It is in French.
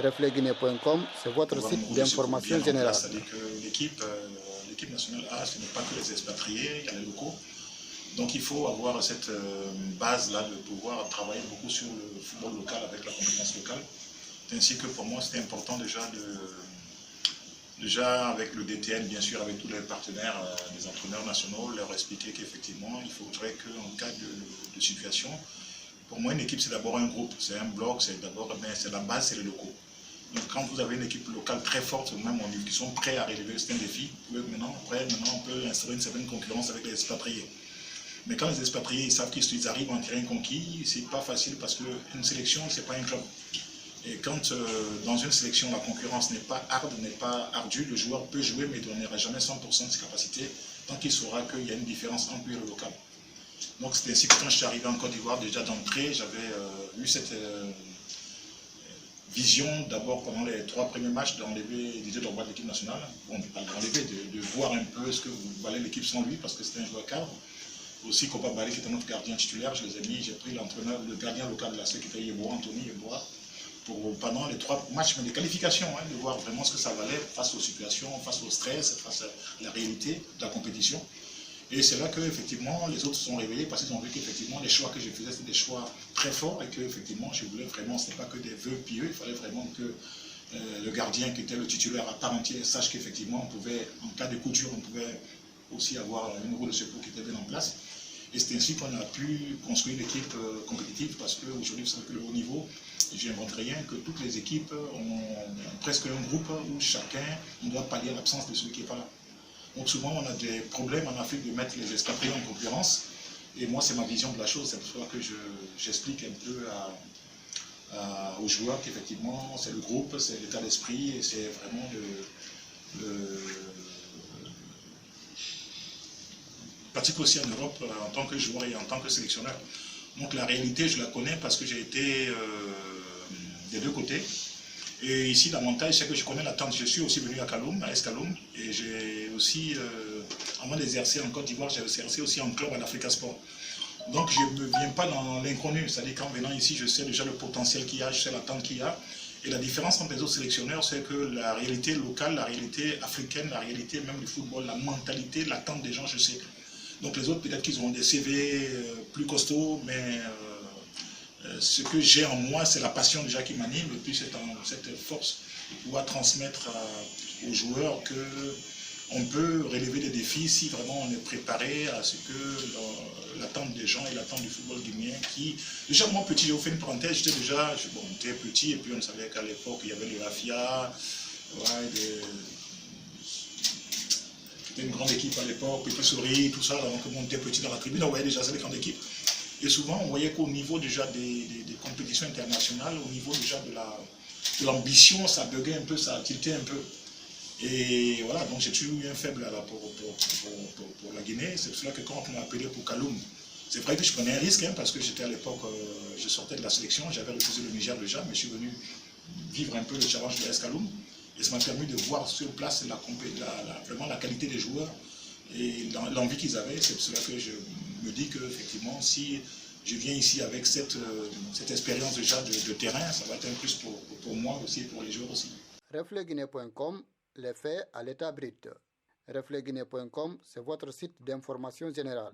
Refletguinée.com, c'est votre site d'information générale. C'est-à-dire que l'équipe nationale A, ce n'est pas que les expatriés, il y a les locaux. Donc il faut avoir cette base-là de pouvoir travailler beaucoup sur le football local avec la compétence locale. Ainsi que pour moi, c'était important déjà avec le DTN, bien sûr, avec tous les partenaires, les entraîneurs nationaux, leur expliquer qu'effectivement, il faudrait qu'en cas de situation, pour moi, une équipe, c'est d'abord un groupe, c'est un bloc, c'est la base, c'est les locaux. Donc quand vous avez une équipe locale très forte, même en qui sont prêts à relever certains défis, maintenant on peut instaurer une certaine concurrence avec les expatriés. Mais quand les expatriés savent qu'ils arrivent en terrain conquis, c'est pas facile parce qu'une sélection, c'est pas un club. Et quand dans une sélection, la concurrence n'est pas ardue, le joueur peut jouer mais ne donnera jamais 100% de ses capacités tant qu'il saura qu'il y a une différence entre lui et le local. Donc c'est ainsi que quand je suis arrivé en Côte d'Ivoire, déjà d'entrée, j'avais eu cette vision d'abord pendant les 3 premiers matchs d'enlever Didier Drogba de l'équipe nationale, bon, d'enlever, de voir un peu ce que valait l'équipe sans lui parce que c'était un joueur cadre. Aussi Kopa Bari qui était notre gardien titulaire, je les ai mis, j'ai pris l'entraîneur, le gardien local de la SEC qui était Yeboah, Anthony Yeboah, pour pendant les 3 matchs, mais les qualifications, de voir vraiment ce que ça valait face aux situations, face au stress, face à la réalité de la compétition. Et c'est là qu'effectivement les autres se sont réveillés parce qu'ils ont vu qu'effectivement les choix que je faisais c'était des choix très forts et qu'effectivement je voulais vraiment, ce n'est pas que des vœux pieux, il fallait vraiment que le gardien qui était le titulaire à part entière sache qu'effectivement on pouvait, en cas de coup dur, on pouvait aussi avoir une roue de secours qui était bien en place. Et c'est ainsi qu'on a pu construire une équipe compétitive parce qu'aujourd'hui vous savez que le haut niveau, je n'invente rien, que toutes les équipes ont presque un groupe où chacun, on doit pallier l'absence de celui qui n'est pas là. Donc souvent on a des problèmes en Afrique de mettre les expatriés en concurrence. Et moi c'est ma vision de la chose, c'est pour ça que j'explique un peu aux joueurs qu'effectivement c'est le groupe, c'est l'état d'esprit et c'est vraiment pratique aussi en Europe en tant que joueur et en tant que sélectionneur. Donc la réalité je la connais parce que j'ai été des deux côtés. Et ici, l'avantage, c'est que je connais l'attente. Je suis aussi venu à Kaloum, à Escaloum, et j'ai aussi, avant d'exercer en Côte d'Ivoire, j'ai exercé aussi en club à l'Africa Sport. Donc je ne me viens pas dans l'inconnu, c'est-à-dire qu'en venant ici, je sais déjà le potentiel qu'il y a, je sais l'attente qu'il y a. Et la différence entre les autres sélectionneurs, c'est que la réalité locale, la réalité africaine, la réalité même du football, la mentalité, l'attente des gens, je sais. Donc les autres, peut-être qu'ils ont des CV plus costauds, mais ce que j'ai en moi, c'est la passion déjà qui m'anime et puis cette force de pouvoir transmettre aux joueurs qu'on peut relever des défis si vraiment on est préparé à ce que l'attente des gens et l'attente du football guinéen qui... Déjà moi petit, j'ai fait une parenthèse, j'étais petit et puis on savait qu'à l'époque il y avait les Rafia, c'était une grande équipe à l'époque, Petit Souris, tout ça, donc on était petit dans la tribune, on voyait déjà cette grande équipe. Et souvent, on voyait qu'au niveau déjà des compétitions internationales, au niveau déjà de l'ambition, ça buguait un peu, ça tiltait un peu. Et voilà, donc j'ai toujours eu un faible pour la Guinée. C'est pour cela que quand on m'a appelé pour Kaloum, c'est vrai que je prenais un risque, parce que j'étais à l'époque, je sortais de la sélection, j'avais refusé le Niger déjà, mais je suis venu vivre un peu le challenge de Escaloum. Et ça m'a permis de voir sur place vraiment la qualité des joueurs et l'envie qu'ils avaient. C'est pour cela que je me dis qu'effectivement, si je viens ici avec cette expérience déjà de terrain, ça va être un plus pour moi aussi et pour les joueurs aussi. Refletguinée.com, les faits à l'état brut. Refletguinée.com, c'est votre site d'information générale.